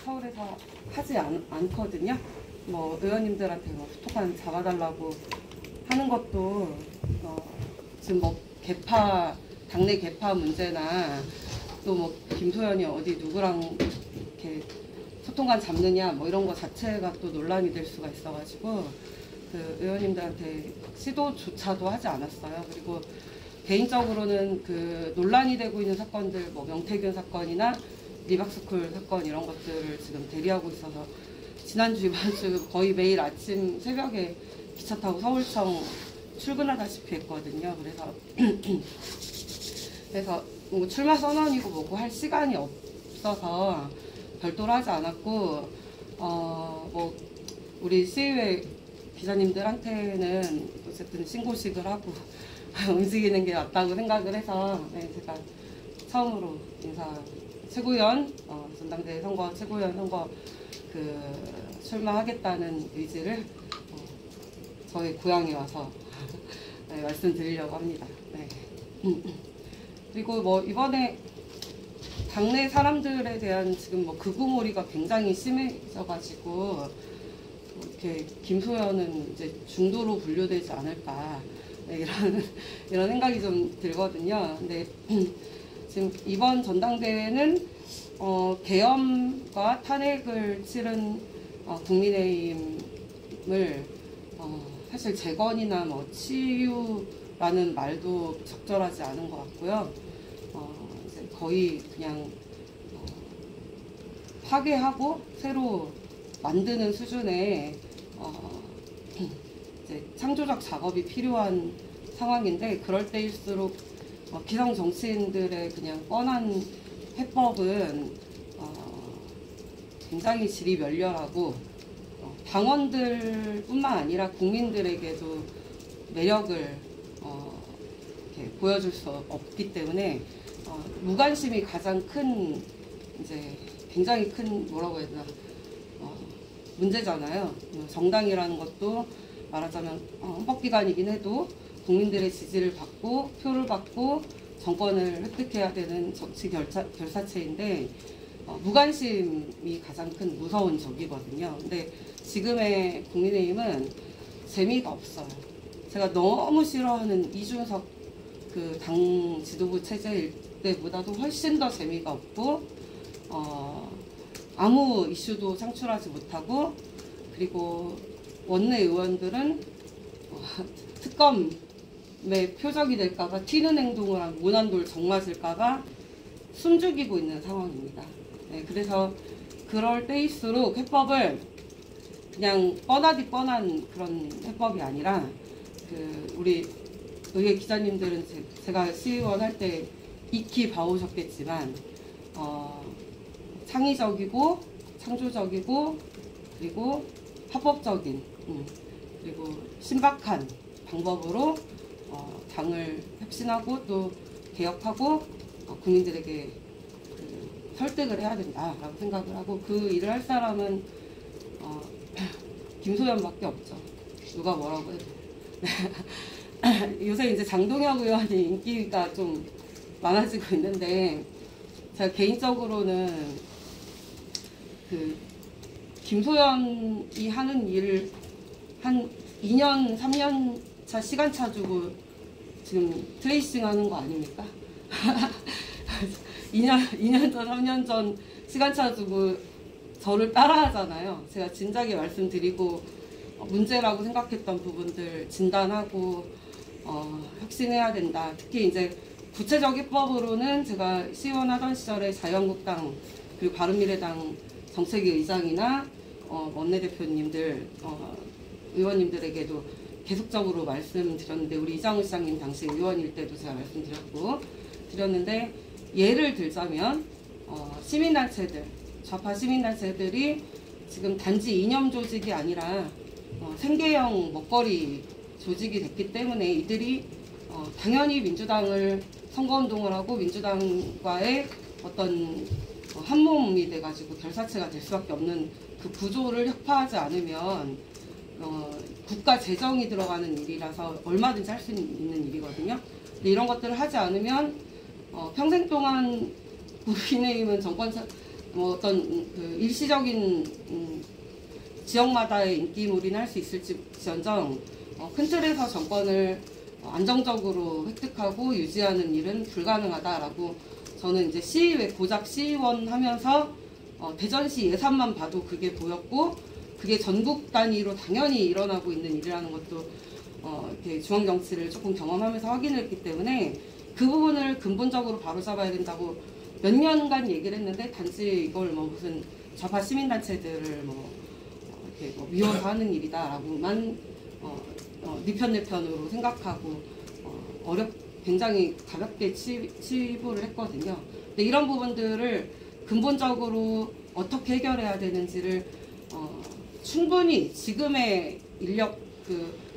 서울에서 하지 않거든요. 뭐 의원님들한테 뭐 소통관 잡아달라고 하는 것도 지금 뭐 당내 개파 문제나 또 뭐 김소연이 어디 누구랑 이렇게 소통관 잡느냐 뭐 이런 거 자체가 또 논란이 될 수가 있어가지고 그 의원님들한테 시도조차도 하지 않았어요. 그리고 개인적으로는 그 논란이 되고 있는 사건들, 뭐 명태균 사건이나 리박스쿨 사건 이런 것들을 지금 대리하고 있어서 지난주 이번주 거의 매일 아침 새벽에 기차 타고 서울청 출근하다시피 했거든요. 그래서 뭐 출마 선언이고 뭐고 할 시간이 없어서 별도로 하지 않았고 뭐 우리 시의회 기자님들한테는 어쨌든 신고식을 하고 움직이는 게 맞다고 생각을 해서 네, 제가 처음으로 최고위원 전당대회 선거 최고위원 선거 출마하겠다는 의지를 저희 고향에 와서 네, 말씀드리려고 합니다. 네. 그리고 뭐 이번에 당내 사람들에 대한 지금 뭐 극우몰이가 굉장히 심해져가지고 이렇게 김소연은 이제 중도로 분류되지 않을까 네, 이런 생각이 좀 들거든요. 근데 지금 이번 전당대회는 계엄과 탄핵을 치른 국민의힘을 사실 재건이나 뭐 치유라는 말도 적절하지 않은 것 같고요. 이제 거의 그냥 파괴하고 새로 만드는 수준의 이제 창조적 작업이 필요한 상황인데 그럴 때일수록 기성 정치인들의 그냥 뻔한 해법은 굉장히 질이 멸렬하고 당원들뿐만 아니라 국민들에게도 매력을 이렇게 보여줄 수 없기 때문에 무관심이 가장 큰 이제 굉장히 큰 뭐라고 해야 되나 문제잖아요. 정당이라는 것도 말하자면 헌법기관이긴 해도 국민들의 지지를 받고 표를 받고 정권을 획득해야 되는 정치 결사체인데 무관심이 가장 큰 무서운 적이거든요. 근데 지금의 국민의힘은 재미가 없어요. 제가 너무 싫어하는 이준석 그 당 지도부 체제일 때보다도 훨씬 더 재미가 없고 아무 이슈도 창출하지 못하고 그리고 원내 의원들은 특검의 표적이 될까봐 튀는 행동을 하고 문안돌 정맞을까봐 숨죽이고 있는 상황입니다. 네, 그래서 그럴 때일수록 해법을 그냥 뻔하디 뻔한 그런 해법이 아니라 우리 의회 기자님들은 제가 시의원 할 때 익히 봐오셨겠지만 창의적이고 창조적이고 그리고 합법적인 그리고 신박한 방법으로 당을 혁신하고 또 개혁하고 국민들에게 설득을 해야 된다라고 생각을 하고 그 일을 할 사람은 김소연밖에 없죠. 누가 뭐라고 해도. 요새 이제 장동혁 의원이 인기가 좀 많아지고 있는데 제가 개인적으로는 김소연이 하는 일을 한 2년, 3년 차 시간차 주고 지금 트레이싱 하는 거 아닙니까? 2년 전, 3년 전 시간차 주고 저를 따라하잖아요. 제가 진작에 말씀드리고 문제라고 생각했던 부분들 진단하고 혁신해야 된다. 특히 이제 구체적 입법으로는 제가 시의원 하던 시절에 자유한국당 그리고 바른미래당 정책위 의장이나 원내대표님들 의원님들에게도 계속적으로 말씀드렸는데 우리 이장우 시장님 당시 의원일 때도 제가 드렸는데 예를 들자면 시민단체들 좌파 시민단체들이 지금 단지 이념 조직이 아니라 생계형 먹거리 조직이 됐기 때문에 이들이 당연히 민주당을 선거운동을 하고 민주당과의 어떤 한몸이 돼가지고 결사체가 될 수밖에 없는 그 구조를 혁파하지 않으면 국가 재정이 들어가는 일이라서 얼마든지 할 수 있는 일이거든요. 근데 이런 것들을 하지 않으면 평생 동안 국민의힘은 뭐 어떤 그 일시적인 지역마다의 인기몰이는 할 수 있을지언정 큰 틀에서 정권을 안정적으로 획득하고 유지하는 일은 불가능하다라고 저는 이제 시의회 고작 시의원 하면서 대전시 예산만 봐도 그게 보였고 그게 전국 단위로 당연히 일어나고 있는 일이라는 것도 이렇게 중앙 정치를 조금 경험하면서 확인했기 때문에 그 부분을 근본적으로 바로잡아야 된다고 몇 년간 얘기를 했는데 단지 이걸 뭐 무슨 좌파 시민단체들을 이렇게 미워서 하는 일이다라고만 네 편 내 편으로 생각하고 굉장히 가볍게 치부를 했거든요. 근데 이런 부분들을 근본적으로 어떻게 해결해야 되는지를 충분히 지금의 인력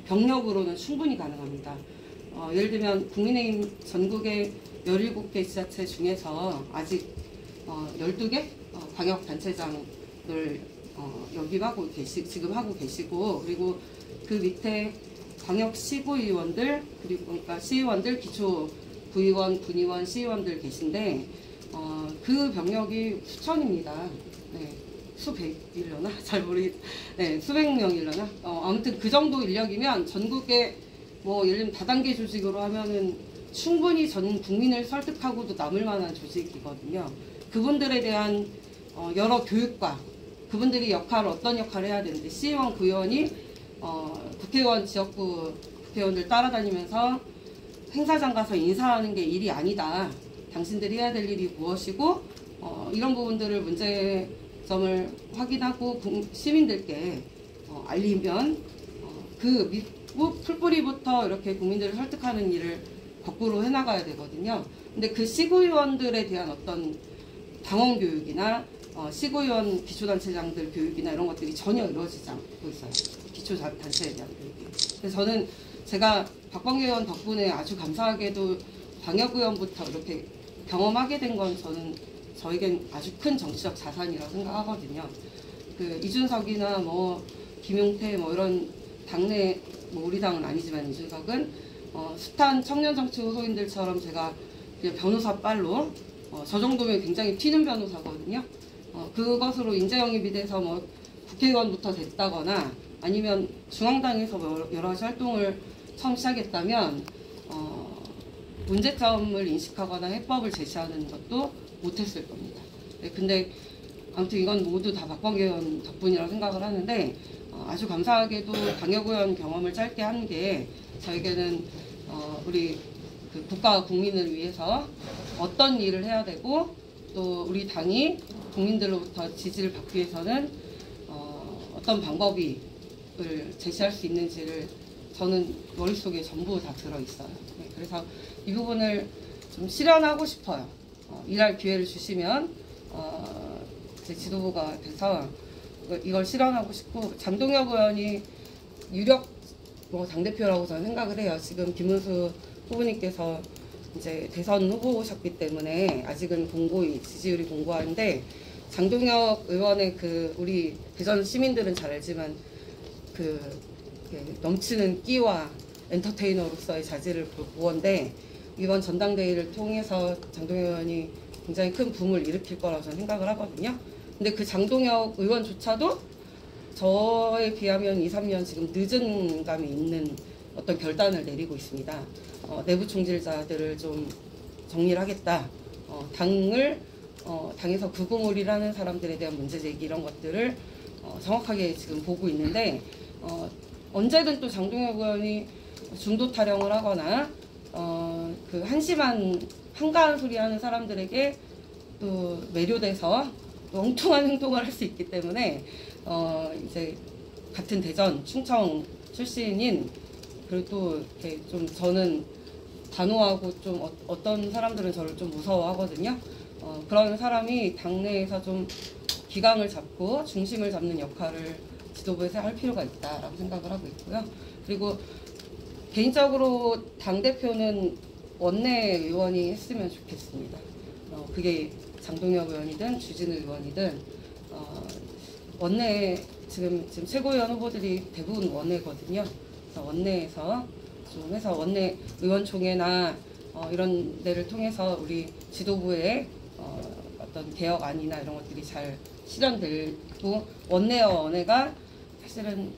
병력으로는 충분히 가능합니다. 예를 들면 국민의힘 전국의 17개 지자체 중에서 아직 12개 광역단체장을 지금 하고 계시고 그리고 그 밑에 광역시구의원들 그리고 그러니까 시의원들 기초구의원, 군의원, 시의원들 계신데 그 병력이 수천입니다. 네. 수백이려나? 잘 네, 수백 명이려나? 아무튼 그 정도 인력이면 전국에 예를 들면 다단계 조직으로 하면은 충분히 전 국민을 설득하고도 남을 만한 조직이거든요. 그분들에 대한 여러 교육과 그분들이 어떤 역할을 해야 되는데 시의원, 구의원이 국회의원, 지역구 국회의원들 따라다니면서 행사장 가서 인사하는 게 일이 아니다. 당신들이 해야 될 일이 무엇이고 이런 부분들을 문제점을 확인하고 시민들께 알리면 그 풀뿌리부터 이렇게 국민들을 설득하는 일을 거꾸로 해나가야 되거든요. 근데 그 시구의원들에 대한 어떤 당원 교육이나 시구의원 기초단체장들 교육이나 이런 것들이 전혀 이루어지지 않고 있어요. 기초단체에 대한 교육이. 그래서 저는 제가 박범계 의원 덕분에 아주 감사하게도 광역의원부터 이렇게 경험하게 된 건 저에겐 아주 큰 정치적 자산이라고 생각하거든요. 그 이준석이나 김용태 이런 당내 우리 당은 아니지만 이준석은 숱한 청년 정치 후보인들처럼 제가 그냥 변호사 빨로 저 정도면 굉장히 튀는 변호사거든요. 그것으로 인재영입이 돼서 국회의원부터 됐다거나 아니면 중앙당에서 여러 가지 활동을 처음 시작했다면 문제점을 인식하거나 해법을 제시하는 것도 못했을 겁니다. 네, 근데 아무튼 이건 모두 다 박범계 의원 덕분이라고 생각을 하는데 아주 감사하게도 광역의원 경험을 짧게 한 게 저에게는 우리 그 국가와 국민을 위해서 어떤 일을 해야 되고 또 우리 당이 국민들로부터 지지를 받기 위해서는 어떤 방법을 제시할 수 있는지를 저는 머릿속에 전부 다 들어있어요. 네, 그래서 이 부분을 좀 실현하고 싶어요. 일할 기회를 주시면 제 지도부가 돼서 이걸 실현하고 싶고 장동혁 의원이 유력 당대표라고 저는 생각을 해요. 지금 김문수 후보님께서 이제 대선 후보셨기 때문에 아직은 지지율이 공고한데 장동혁 의원의 우리 대전 시민들은 잘 알지만 넘치는 끼와 엔터테이너로서의 자질을 보건데 이번 전당대회를 통해서 장동혁 의원이 굉장히 큰 붐을 일으킬 거라고 저는 생각을 하거든요. 근데 그 장동혁 의원조차도 저에 비하면 2, 3년 지금 늦은 감이 있는 어떤 결단을 내리고 있습니다. 내부 총질자들을 좀 정리를 하겠다. 당에서 구구몰이라는 사람들에 대한 문제제기 이런 것들을 정확하게 지금 보고 있는데 언제든 또 장동혁 의원이 중도 타령을 하거나 그 한가한 소리 하는 사람들에게 또 매료돼서 엉뚱한 행동을 할 수 있기 때문에 이제 같은 대전, 충청 출신인 그리고 또 이렇게 좀 저는 단호하고 좀 어떤 사람들은 저를 좀 무서워하거든요. 그런 사람이 당내에서 좀 기강을 잡고 중심을 잡는 역할을 지도부에서 할 필요가 있다라고 생각을 하고 있고요. 그리고 개인적으로 당대표는 원내 의원이 했으면 좋겠습니다. 그게 장동혁 의원이든 주진우 의원이든 원내 지금 최고위원 후보들이 대부분 원내거든요. 그래서 원내에서 좀 해서 원내 의원총회나 이런 데를 통해서 우리 지도부의 어떤 개혁안이나 이런 것들이 잘 실현되고 원내와 원외가 사실은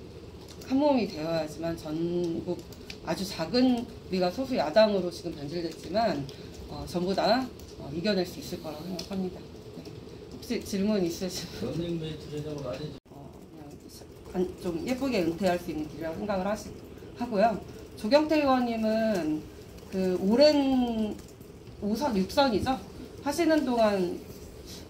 한 몸이 되어야지만 전국 아주 작은 우리가 소수 야당으로 지금 변질됐지만 전부 다 이겨낼 수 있을 거라고 생각합니다. 네. 혹시 질문 있으시면 그냥 좀 예쁘게 은퇴할 수 있는 길이라고 생각을 하고요. 조경태 의원님은 그 오랜 5선, 6선이죠. 하시는 동안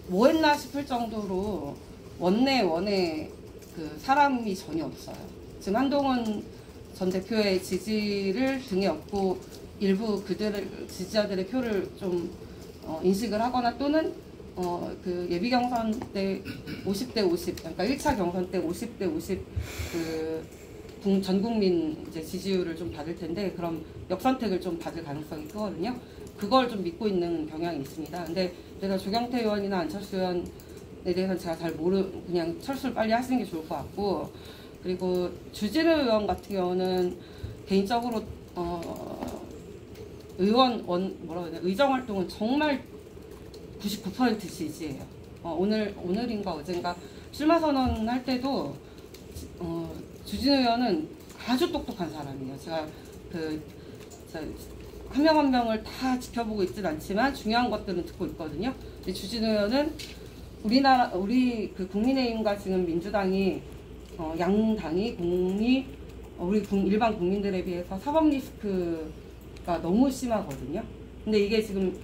뭐 했나 싶을 정도로 원내 그 사람이 전혀 없어요. 지금 한동훈 전 대표의 지지를 등에 업고 일부 그들의 지지자들의 표를 좀 인식을 하거나 또는 그 예비 경선 때 50대 50, 그러니까 1차 경선 때 50대 50 그 전 국민 이제 지지율을 좀 받을 텐데 그럼 역선택을 좀 받을 가능성이 크거든요. 그걸 좀 믿고 있는 경향이 있습니다. 근데 그래서 조경태 의원이나 안철수 의원에 대해서는 제가 잘 그냥 철수를 빨리 하시는 게 좋을 것 같고, 그리고 주진우 의원 같은 경우는 개인적으로 의정 활동은 정말 99% 지지예요. 오늘인가 어젠가 출마 선언할 때도 주진우 의원은 아주 똑똑한 사람이에요. 제가 한 명 한 명을 다 지켜보고 있진 않지만 중요한 것들은 듣고 있거든요. 근데 주진우 의원은 우리 그 국민의힘과 지금 민주당이 양당이 우리 일반 국민들에 비해서 사법 리스크가 너무 심하거든요. 근데 이게 지금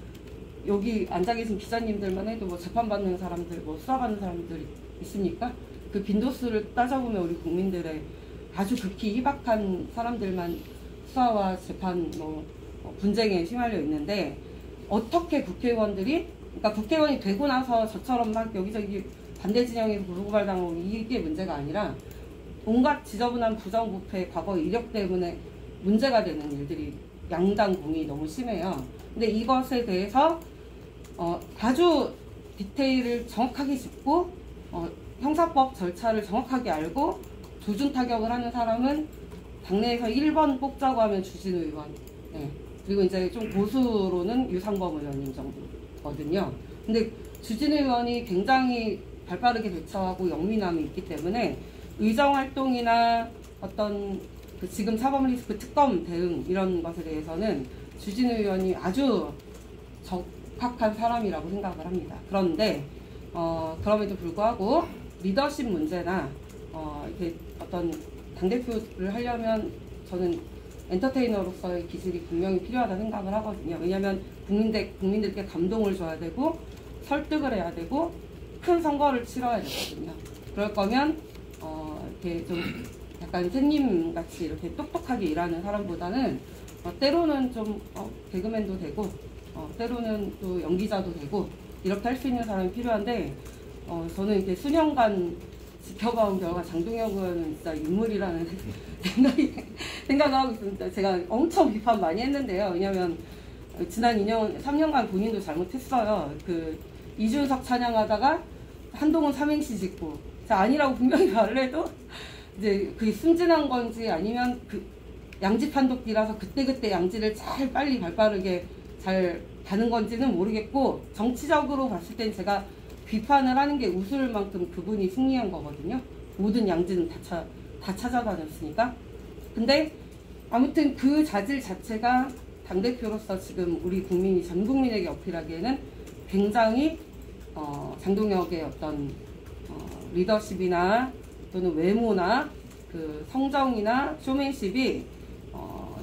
여기 앉아 계신 기자님들만 해도 뭐 재판받는 사람들, 뭐 수사받는 사람들 있습니까? 그 빈도수를 따져보면 우리 국민들의 아주 극히 희박한 사람들만 수사와 재판, 분쟁에 휘말려 있는데, 어떻게 국회의원들이, 그러니까 국회의원이 되고 나서 저처럼 막 여기저기 반대 진영에서 고소고발당하고 이게 문제가 아니라 온갖 지저분한 부정부패, 과거 이력 때문에 문제가 되는 일들이 양당 공이 너무 심해요. 근데 이것에 대해서 아주 디테일을 정확하게 짚고 형사법 절차를 정확하게 알고 조준 타격을 하는 사람은 당내에서 1번 뽑자고 하면 주진우 의원, 네. 그리고 이제 좀 보수로는 유상범 의원님 정도거든요. 근데 주진우 의원이 굉장히 발빠르게 대처하고 영민함이 있기 때문에 의정 활동이나 어떤 그 지금 사법 리스크 특검 대응 이런 것에 대해서는 주진우 의원이 아주 적합한 사람이라고 생각을 합니다. 그런데 그럼에도 불구하고 리더십 문제나 이렇게 어떤 당대표를 하려면 저는 엔터테이너로서의 기술이 분명히 필요하다 생각을 하거든요. 왜냐하면 국민들께 감동을 줘야 되고 설득을 해야 되고 큰 선거를 치러야 되거든요. 그럴 거면 이렇게 좀 약간 샌님 같이 이렇게 똑똑하게 일하는 사람보다는 때로는 좀 개그맨도 되고 때로는 또 연기자도 되고 이렇게 할 수 있는 사람이 필요한데 저는 이렇게 수년간 지켜봐온 결과 장동혁 의원은 진짜 인물이라는 생각을 하고 있습니다. 제가 엄청 비판 많이 했는데요. 왜냐면 지난 3년간 본인도 잘못했어요. 그 이준석 찬양하다가 한동훈 삼행시 짓고 아니라고 분명히 말을 해도 이제 그게 순진한 건지 아니면 그 양지 판독기라서 그때그때 양지를 잘 빨리 발빠르게 잘 가는 건지는 모르겠고 정치적으로 봤을 땐 제가 비판을 하는 게 웃을 만큼 그분이 승리한 거거든요. 모든 양지는 다 찾아다녔으니까. 근데 아무튼 그 자질 자체가 당대표로서 지금 우리 국민이 전 국민에게 어필하기에는 굉장히 장동혁의 어떤 리더십이나 또는 외모나 그 성정이나 쇼맨십이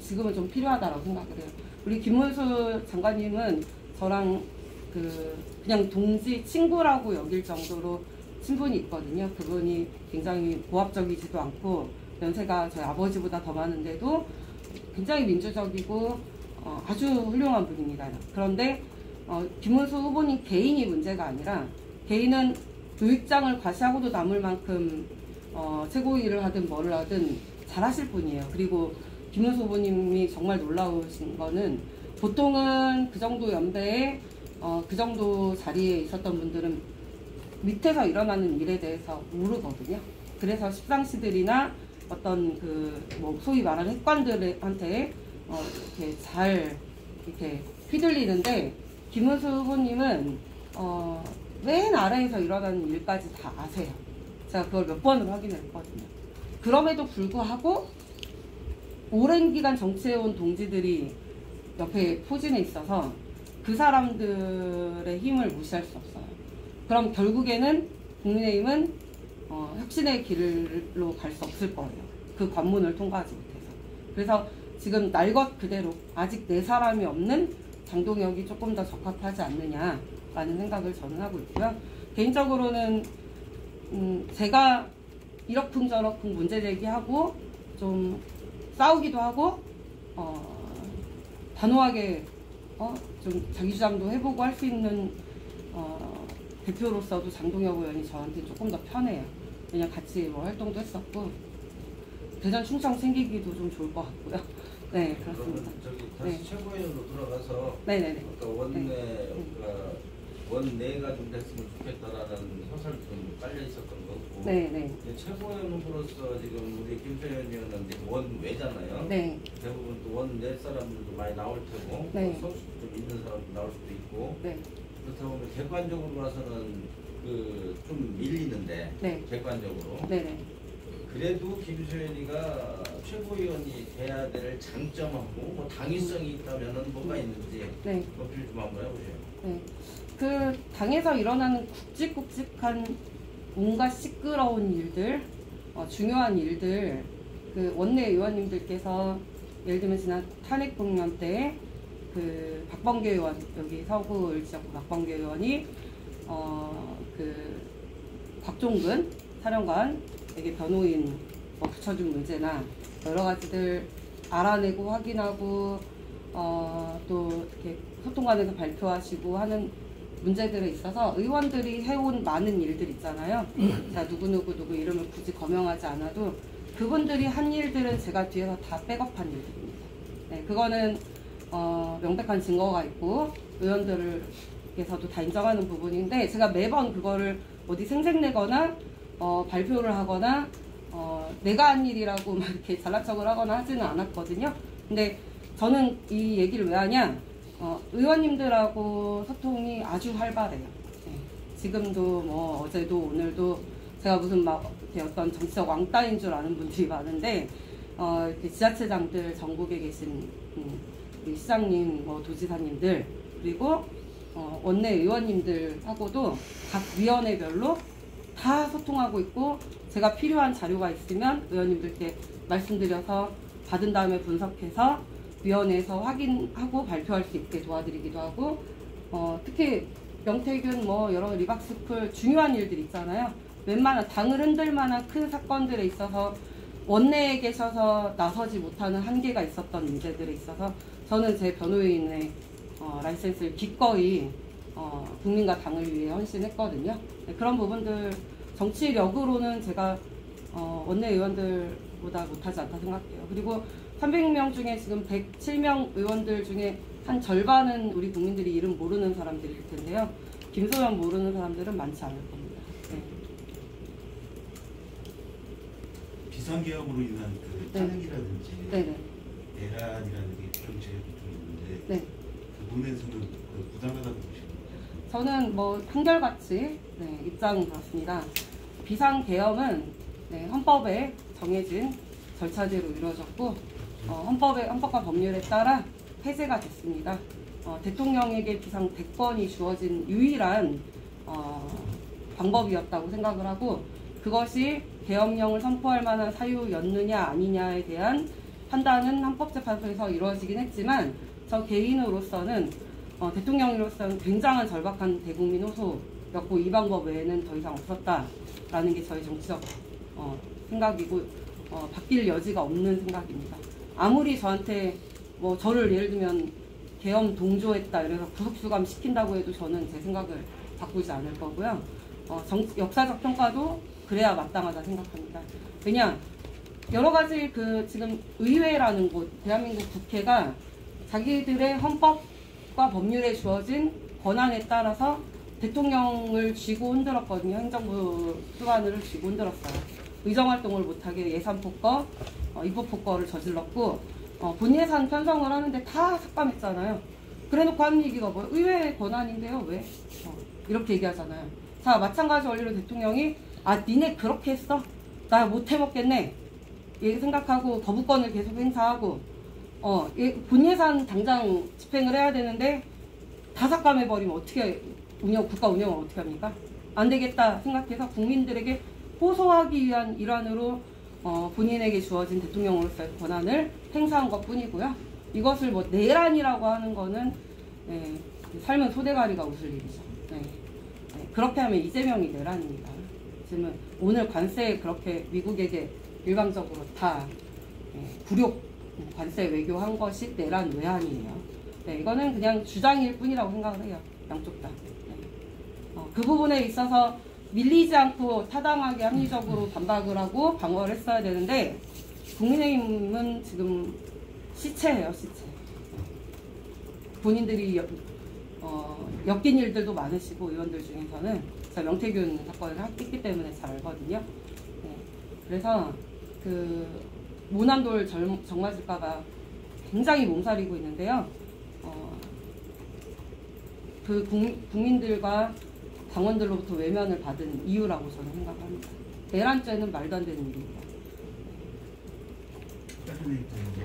지금은 좀 필요하다고 생각을 해요. 우리 김문수 장관님은 저랑 그냥 동지 친구라고 여길 정도로 친분이 있거든요. 그분이 굉장히 고압적이지도 않고 연세가 저희 아버지보다 더 많은데도 굉장히 민주적이고 아주 훌륭한 분입니다. 그런데 김문수 후보님 개인이 문제가 아니라 개인은 교육장을 과시하고도 남을 만큼 최고위를 하든 뭐를 하든 잘하실 분이에요. 그리고 김문수 후보님이 정말 놀라우신 거는 보통은 그 정도 연배에 그 정도 자리에 있었던 분들은 밑에서 일어나는 일에 대해서 모르거든요. 그래서 십상시들이나 어떤 뭐 소위 말하는 핵관들한테 이렇게 잘 이렇게 휘둘리는데 김문수 후보님은 맨 아래에서 일어나는 일까지 다 아세요. 제가 그걸 몇 번을 확인했거든요. 그럼에도 불구하고 오랜 기간 정치해온 동지들이 옆에 포진해 있어서 그 사람들의 힘을 무시할 수 없어요. 그럼 결국에는 국민의힘은 혁신의 길로 갈 수 없을 거예요. 그 관문을 통과하지 못해서. 그래서 지금 날 것 그대로 아직 내 사람이 없는 장동혁이 조금 더 적합하지 않느냐라는 생각을 저는 하고 있고요. 개인적으로는 제가 이러쿵저러쿵 문제 제기하고 좀 싸우기도 하고 단호하게 좀 자기 주장도 해보고 할 수 있는 대표로서도 장동혁 의원이 저한테 조금 더 편해요. 그냥 같이 뭐 활동도 했었고 대전 충청 생기기도 좀 좋을 것 같고요. 네, 그렇습니다. 저기 다시 네. 최고위원으로 돌아가서 네네네. 아까 원내가 좀 됐으면 좋겠다라는 서설 좀 깔려 있었던 거고. 네네. 최고위원 후보로서 지금 우리 김태현 의원은 원외잖아요. 네. 대부분 또 원내 사람들도 많이 나올 테고 네. 선수 좀 있는 사람도 나올 수도 있고. 네. 그렇다 보면 객관적으로 봐서는 좀 밀리는데. 네. 객관적으로. 네네. 그래도 김수현이가 최고위원이 돼야 될 장점하고 뭐 당위성이 있다면은 뭐가 있는지 네. 어필 좀 한번 해보세요. 네. 그 당에서 일어나는 굵직굵직한 온갖 시끄러운 일들, 중요한 일들, 그 원내 의원님들께서 예를 들면 지난 탄핵 국면 때 그 박범계 의원, 여기 서구 지역구 박범계 의원이 그 곽종근 사령관에게 변호인 붙여준 문제나 여러 가지들 알아내고 확인하고 또 이렇게 소통관에서 발표하시고 하는 문제들에 있어서 의원들이 해온 많은 일들 있잖아요. 자, 누구 이름을 굳이 거명하지 않아도 그분들이 한 일들은 제가 뒤에서 다 백업한 일들입니다. 네, 그거는 명백한 증거가 있고 의원들께서도 다 인정하는 부분인데 제가 매번 그거를 어디 생색내거나 발표를 하거나 내가 한 일이라고 막 이렇게 잘난 척을 하거나 하지는 않았거든요. 근데 저는 이 얘기를 왜 하냐? 의원님들하고 소통이 아주 활발해요. 네. 지금도 뭐 어제도 오늘도 제가 무슨 막 이렇게 어떤 정치적 왕따인 줄 아는 분들이 많은데 이렇게 지자체장들 전국에 계신 시장님, 뭐 도지사님들 그리고 원내 의원님들하고도 각 위원회별로 다 소통하고 있고 제가 필요한 자료가 있으면 의원님들께 말씀드려서 받은 다음에 분석해서 위원회에서 확인하고 발표할 수 있게 도와드리기도 하고 특히 명태균 뭐 여러 리박스쿨 중요한 일들 있잖아요. 웬만한 당을 흔들 만한 큰 사건들에 있어서 원내에 계셔서 나서지 못하는 한계가 있었던 문제들에 있어서 저는 제 변호인의 라이센스를 기꺼이 국민과 당을 위해 헌신했거든요. 네, 그런 부분들 정치력으로는 제가 원내 의원들보다 못하지 않다 생각해요. 그리고 300명 중에 지금 107명 의원들 중에 한 절반은 우리 국민들이 이름 모르는 사람들일 텐데요. 김소연 모르는 사람들은 많지 않을 겁니다. 네. 비상계엄으로 인한 그 네. 탄핵이라든지 네네. 내란이라는 게 정책이 좀 있는데 네. 그 부분에서는 부당하다고 보시는 거예요? 저는 뭐 한결같이 입장은 그렇습니다. 비상계엄은 헌법에 정해진 절차대로 이루어졌고 헌법과 법률에 따라 폐지가 됐습니다. 대통령에게 비상 대권이 주어진 유일한 방법이었다고 생각을 하고 그것이 계엄령을 선포할 만한 사유였느냐 아니냐에 대한 판단은 헌법재판소에서 이루어지긴 했지만 저 개인으로서는 대통령으로서는 굉장한 절박한 대국민 호소였고 이 방법 외에는 더 이상 없었다라는 게 저희 정치적 생각이고 바뀔 여지가 없는 생각입니다. 아무리 저한테 뭐 저를 예를 들면 계엄 동조했다 이래서 구속수감 시킨다고 해도 저는 제 생각을 바꾸지 않을 거고요. 역사적 평가도 그래야 마땅하다 생각합니다. 왜냐 여러 가지 지금 의회라는 곳 대한민국 국회가 자기들의 헌법과 법률에 주어진 권한에 따라서 대통령을 쥐고 흔들었거든요. 행정부 수반을 쥐고 흔들었어요. 의정활동을 못하게 예산폭거, 입법폭거를 저질렀고 본 예산 편성을 하는데 다 삭감했잖아요. 그래놓고 하는 얘기가 뭐예요? 의회의 권한인데요. 왜? 이렇게 얘기하잖아요. 자, 마찬가지 원리로 대통령이 니네 그렇게 했어? 나 못 해먹겠네. 이렇게 생각하고 거부권을 계속 행사하고 본 예산 당장 집행을 해야 되는데 다 삭감해버리면 어떻게 국가 운영을 어떻게 합니까? 안 되겠다 생각해서 국민들에게 호소하기 위한 일환으로 본인에게 주어진 대통령으로서의 권한을 행사한 것 뿐이고요. 이것을 뭐 내란이라고 하는 거는 삶은 소대가리가 웃을 일이죠. 그렇게 하면 이재명이 내란입니다. 지금 오늘 관세 그렇게 미국에게 일방적으로 다 굴욕 관세 외교한 것이 내란 외환이에요. 이거는 그냥 주장일 뿐이라고 생각을 해요. 양쪽 다. 그 부분에 있어서 밀리지 않고 타당하게 합리적으로 반박을 하고 방어를 했어야 되는데 국민의힘은 지금 시체예요, 시체. 본인들이 엮인 일들도 많으시고 의원들 중에서는 제가 명태균 사건을 했기 때문에 잘 알거든요. 그래서 그 모난돌 정맞을까봐 굉장히 몸살이고 있는데요. 그 국민들과 당원들로부터 외면을 받은 이유라고 저는 생각합니다. 내란죄는 말도 안 되는 일입니다.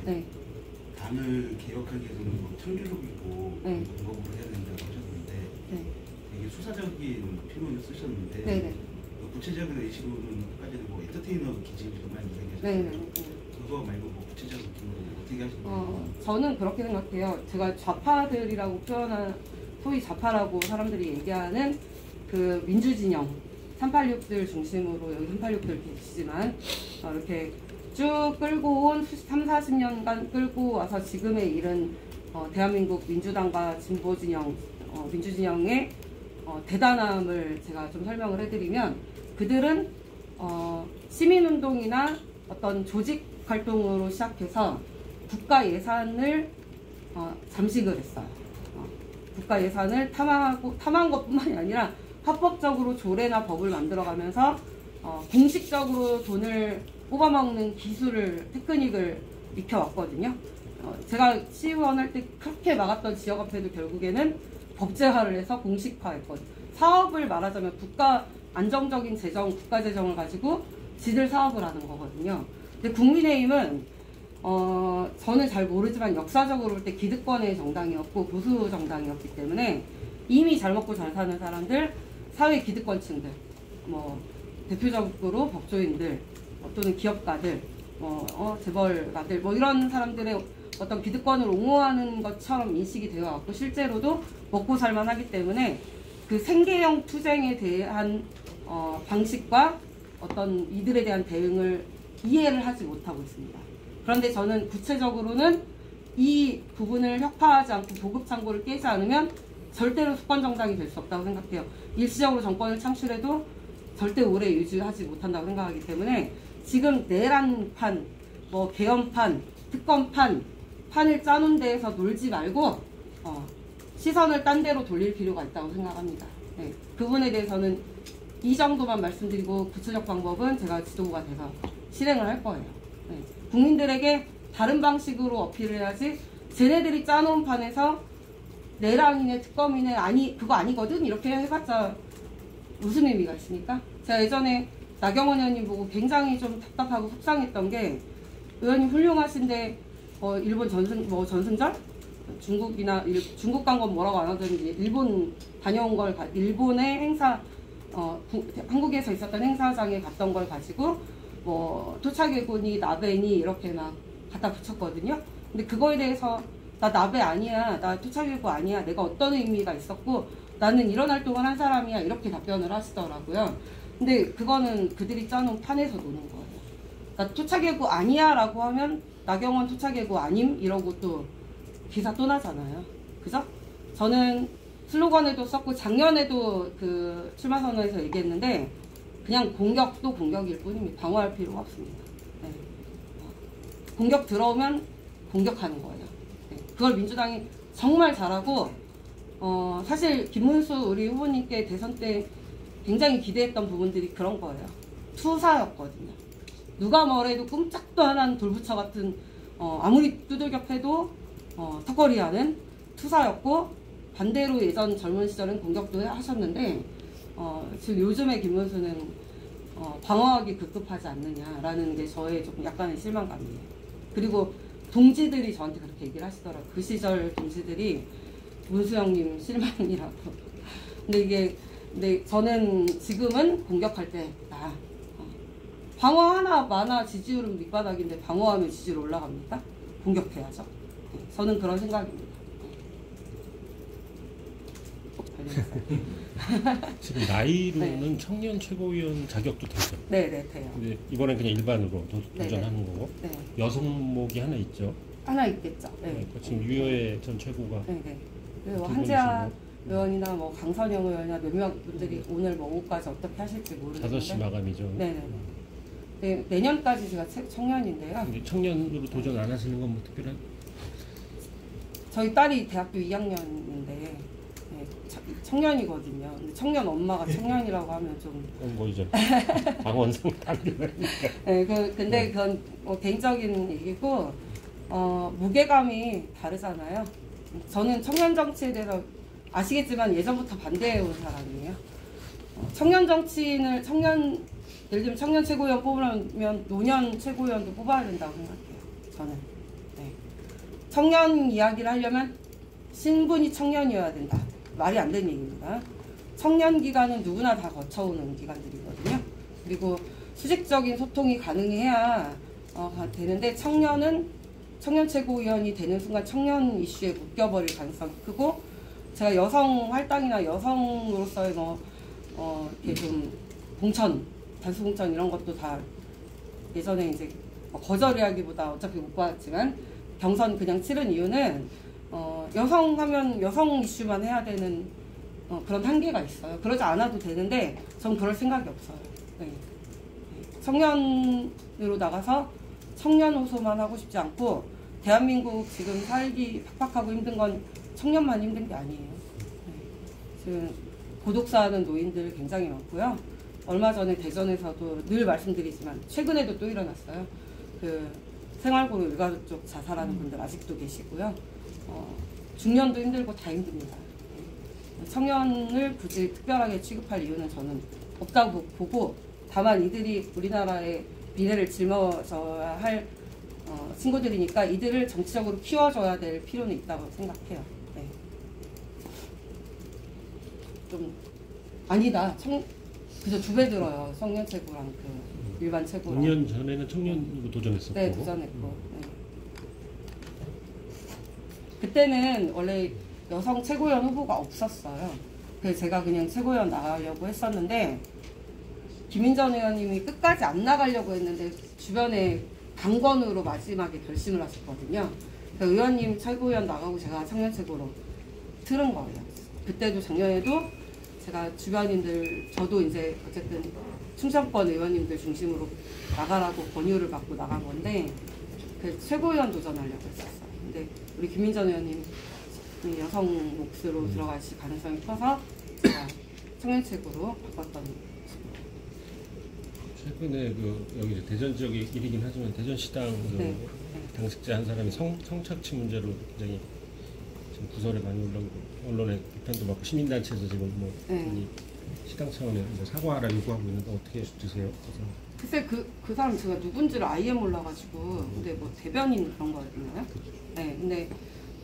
네. 당을 개혁하기 위해서는 뭐 창조적이고 네. 방법으로 해야 된다고 하셨는데 네. 되게 수사적인 표현을 쓰셨는데 네네. 구체적인 의식으로는 뭐 엔터테이너 기질도 많이 네네. 얘기하셨는데 그거 말고 뭐 구체적인 기능을 어떻게 하시나요? 저는 그렇게 생각해요. 제가 좌파들이라고 표현한 소위 좌파라고 사람들이 얘기하는 그 민주진영 386들 중심으로 여기 386들 계시지만 이렇게 쭉 끌고 온 30-40년간 끌고 와서 지금에 이른 대한민국 민주당과 진보진영 민주진영의 대단함을 제가 좀 설명을 해드리면 그들은 시민운동이나 어떤 조직 활동으로 시작해서 국가 예산을 잠식을 했어요. 국가 예산을 탐한 것뿐만이 아니라 합법적으로 조례나 법을 만들어가면서 공식적으로 돈을 뽑아먹는 기술을 테크닉을 익혀왔거든요. 제가 시의원 할 때 그렇게 막았던 지역화폐도 결국에는 법제화를 해서 공식화했거든요. 사업을 말하자면 국가 안정적인 재정, 국가 재정을 가지고 지들 사업을 하는 거거든요. 근데 국민의힘은 저는 잘 모르지만 역사적으로 볼 때 기득권의 정당이었고 보수 정당이었기 때문에 이미 잘 먹고 잘 사는 사람들, 사회 기득권층들, 뭐 대표적으로 법조인들 또는 기업가들, 재벌가들 뭐 이런 사람들의 어떤 기득권을 옹호하는 것처럼 인식이 되어 왔고 실제로도 먹고 살만 하기 때문에 그 생계형 투쟁에 대한 방식과 어떤 이들에 대한 대응을 이해를 하지 못하고 있습니다. 그런데 저는 구체적으로는 이 부분을 혁파하지 않고 보급 창고를 깨지 않으면 절대로 수권정당이 될 수 없다고 생각해요. 일시적으로 정권을 창출해도 절대 오래 유지하지 못한다고 생각하기 때문에 지금 내란판, 뭐 개헌판, 특검판, 판을 짜놓은 데에서 놀지 말고 시선을 딴 데로 돌릴 필요가 있다고 생각합니다. 네, 그 부분에 대해서는 이 정도만 말씀드리고 구체적 방법은 제가 지도부가 돼서 실행을 할 거예요. 네, 국민들에게 다른 방식으로 어필을 해야지 쟤네들이 짜놓은 판에서 내란이네 특검이네 그거 아니거든 이렇게 해봤자 무슨 의미가 있습니까? 제가 예전에 나경원 의원님 보고 굉장히 좀 답답하고 속상했던 게 의원님 훌륭하신데 일본 전승절? 중국 간 건 뭐라고 안 하던지 일본 다녀온 걸 일본의 행사 한국에서 있었던 행사장에 갔던 걸 가지고 뭐 토착외군이 나베니 이렇게 막 갖다 붙였거든요. 근데 그거에 대해서 나 나베 아니야, 나 토착외군 아니야, 내가 어떤 의미가 있었고 나는 이런 활동을 한 사람이야 이렇게 답변을 하시더라고요. 근데 그거는 그들이 짜놓은 판에서 노는 거예요. 나 토착외군 아니야 라고 하면 나경원 토착외군 아님 이러고 또 기사 또 나잖아요. 그죠? 저는 슬로건에도 썼고 작년에도 그 출마 선언에서 얘기했는데 그냥 공격도 공격일 뿐입니다. 방어할 필요가 없습니다. 네. 공격 들어오면 공격하는 거예요. 네. 그걸 민주당이 정말 잘하고 사실 김문수 우리 후보님께 대선 때 굉장히 기대했던 부분들이 그런 거예요. 투사였거든요. 누가 뭐래도 끔짝도 안 하는 돌부처 같은 아무리 두들겨 패도 턱걸이하는 투사였고 반대로 예전 젊은 시절은 공격도 하셨는데 지금 요즘의 김문수는 방어하기 급급하지 않느냐라는 게 저의 조금 약간의 실망감이에요. 그리고 동지들이 저한테 그렇게 얘기를 하시더라고요. 그 시절 동지들이 문수 형님 실망이라고. 근데 저는 지금은 공격할 때다. 방어하나 마나 지지율은 밑바닥인데 방어하면 지지율 올라갑니까? 공격해야죠. 저는 그런 생각입니다. 지금 나이로는 네. 청년 최고위원 자격도 되죠. 네네 돼요. 근데 이번엔 그냥 일반으로 네네. 도전하는 거고 네. 여성목이 하나 있죠. 하나 있겠죠. 네. 네, 지금 유효의 전 최고가 네네. 그리고 두 한지아 분이시고. 의원이나 뭐 강선영 의원이나 몇몇 분들이 오늘 뭐 오후까지 어떻게 하실지 모르겠는데 5시 마감이죠. 네네. 네, 내년까지 제가 청년인데요. 근데 청년으로 도전 안 하시는 건 뭐 특별한? 저희 딸이 대학교 2학년인데 네, 청년이거든요. 근데 청년 엄마가 청년이라고 하면 좀 뭐 이제 방원성 당규니까. 네, 근데 그건 개인적인 얘기고 무게감이 다르잖아요. 저는 청년 정치에 대해서 아시겠지만 예전부터 반대해 온 사람이에요. 청년 정치인을 예를 들면 청년 최고위원 뽑으려면 노년 최고위원도 뽑아야 된다고 생각해요. 저는. 네. 청년 이야기를 하려면 신분이 청년이어야 된다. 말이 안 되는 얘기입니다. 청년 기간은 누구나 다 거쳐오는 기간들이거든요. 그리고 수직적인 소통이 가능해야 되는데 청년 최고위원이 되는 순간 청년 이슈에 묶여버릴 가능성이 크고 제가 여성 할당이나 여성으로서의 이렇게 좀 단수 공천 이런 것도 다 예전에 이제 거절이라기보다 어차피 못 받았지만 경선 그냥 치른 이유는 여성 하면 여성 이슈만 해야 되는 그런 한계가 있어요. 그러지 않아도 되는데 전 그럴 생각이 없어요. 네. 청년으로 나가서 청년 호소만 하고 싶지 않고 대한민국 지금 살기 팍팍하고 힘든 건 청년만 힘든 게 아니에요. 네. 지금 고독사하는 노인들 굉장히 많고요. 얼마 전에 대전에서도 늘 말씀드리지만 최근에도 또 일어났어요. 그 생활고로 일가족 자살하는 분들 아직도 계시고요. 중년도 힘들고 다 힘듭니다. 청년을 굳이 특별하게 취급할 이유는 저는 없다고 보고 다만 이들이 우리나라의 미래를 짊어져야 할 친구들이니까 이들을 정치적으로 키워줘야 될 필요는 있다고 생각해요. 네. 좀 아니다. 그저 2배 들어요. 청년 최고랑 그 일반 최고랑. 5년 전에는 청년으로 도전했었고. 네, 도전했고. 네. 그때는 원래 여성 최고위원 후보가 없었어요. 그래서 제가 그냥 최고위원 나가려고 했었는데 김인전 의원님이 끝까지 안 나가려고 했는데 주변에 강권으로 마지막에 결심을 하셨거든요. 그래서 의원님 최고위원 나가고 제가 청년 최고로 틀은 거예요. 그때도 작년에도 제가 주변인들 저도 이제 어쨌든 충청권 의원님들 중심으로 나가라고 권유를 받고 나간 건데 그 최고위원 도전하려고 했었어요. 근데 우리 김인전 의원님 여성 몫으로 들어가실 가능성이 커서 제가 청년 최고로 바꿨던. 최근에 여기 이제 대전 지역의 일이긴 하지만 대전시당 네. 당직자 한 사람이 성착취 문제로 굉장히 지금 구설에 많이 올라오고 언론에 비판도 받고 시민단체에서 지금 네. 시당 차원에 사과하라 요구하고 있는데 어떻게 드세요? 글쎄 그 사람 제가 누군지를 아예 몰라가지고 근데 뭐 대변인 그런 거였나요? 네, 근데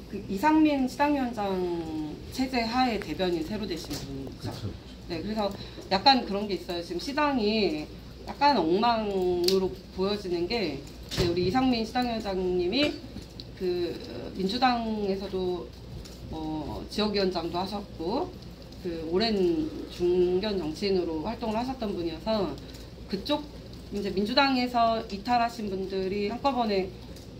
그 이상민 시당위원장 체제 하에 대변인 새로 되신 분이죠. 그렇죠. 네, 그래서 약간 그런 게 있어요. 지금 시당이 약간 엉망으로 보여지는 게 우리 이상민 시당위원장님이 그 민주당에서도 지역위원장도 하셨고 그 오랜 중견 정치인으로 활동을 하셨던 분이어서 그쪽 이제 민주당에서 이탈하신 분들이 한꺼번에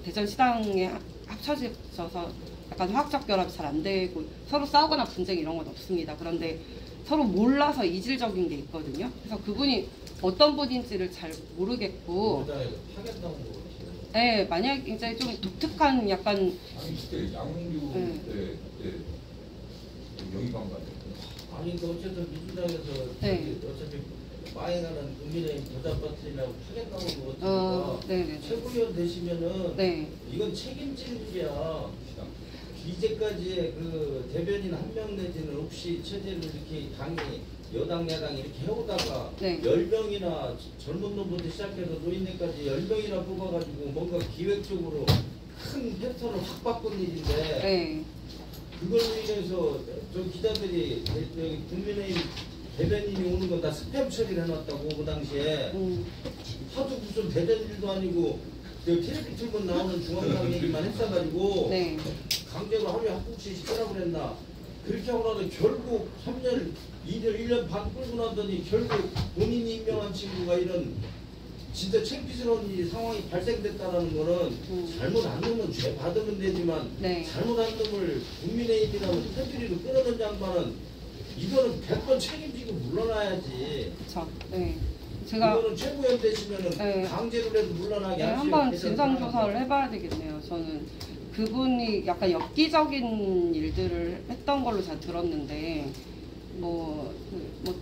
대전시당에 합쳐져서 약간 화학적 결합이 잘 안 되고 서로 싸우거나 분쟁 이런 건 없습니다. 그런데 서로 몰라서 이질적인 게 있거든요. 그래서 그분이 어떤 분인지를 잘 모르겠고 네, 만약 굉장히 좀 독특한 약간 아니 그때 양홍규 때 영입한 거 아니에요? 아니 근데 어쨌든 민주당에서 네. 어차피 마이너는 국민의힘 부담받으려고 하겠다고 그러니까 네네. 최고위원 되시면은 네. 이건 책임질 일이야. 이제까지의 그 대변인 한 명 내지는 없이 체제를 이렇게 당이 여당 야당 이렇게 해오다가 네. 10명이나 젊은 놈부터 시작해서 노인네까지 10명이나 뽑아가지고 뭔가 기획적으로 큰 패턴을 확 바꾼 일인데 네. 그걸로 인해서 저 기자들이 여기 국민의힘 대변인이 오는 건 다 스팸 처리를 해놨다고 그 당시에 하도 무슨 대전 일도 아니고 저 텔레비 틀면 나오는 중앙당 얘기만 했어가지고 네. 강제로 하루에 한 곡씩 시키라고 그랬나 그렇게 하고 나서 결국 3년 1년 반 끌고 나더니 결국 본인이 임명한 친구가 이런 진짜 창피스러운 이 상황이 발생됐다는 거는 잘못 안 놈은 죄 받으면 되지만 네. 잘못 안 놈을 국민의힘이라고 패트리로 끌어든 양반은 이거는 100번 책임지고 물러나야지. 그렇죠. 네. 제가 이거는 최고위원 되시면은 네. 강제로라도 물러나게 네, 하시면 한번 진상 조사를 해봐야 되겠네요. 저는 그분이 약간 엽기적인 일들을 했던 걸로 잘 들었는데 뭐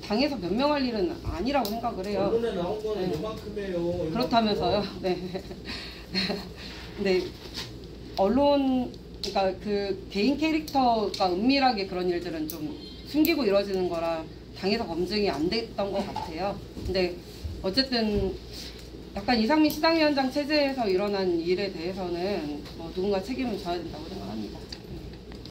당에서 변명할 일은 아니라고 생각을 해요. 언론에 나온 거는 네. 요만큼이에요. 그렇다면서요. 네. 근데 언론 그러니까 그 개인 캐릭터가 은밀하게 그런 일들은 좀 숨기고 이루어지는 거라 당에서 검증이 안 됐던 것 같아요. 근데 어쨌든 약간 이상민 시당위원장 체제에서 일어난 일에 대해서는 뭐 누군가 책임을 져야 된다고 생각합니다.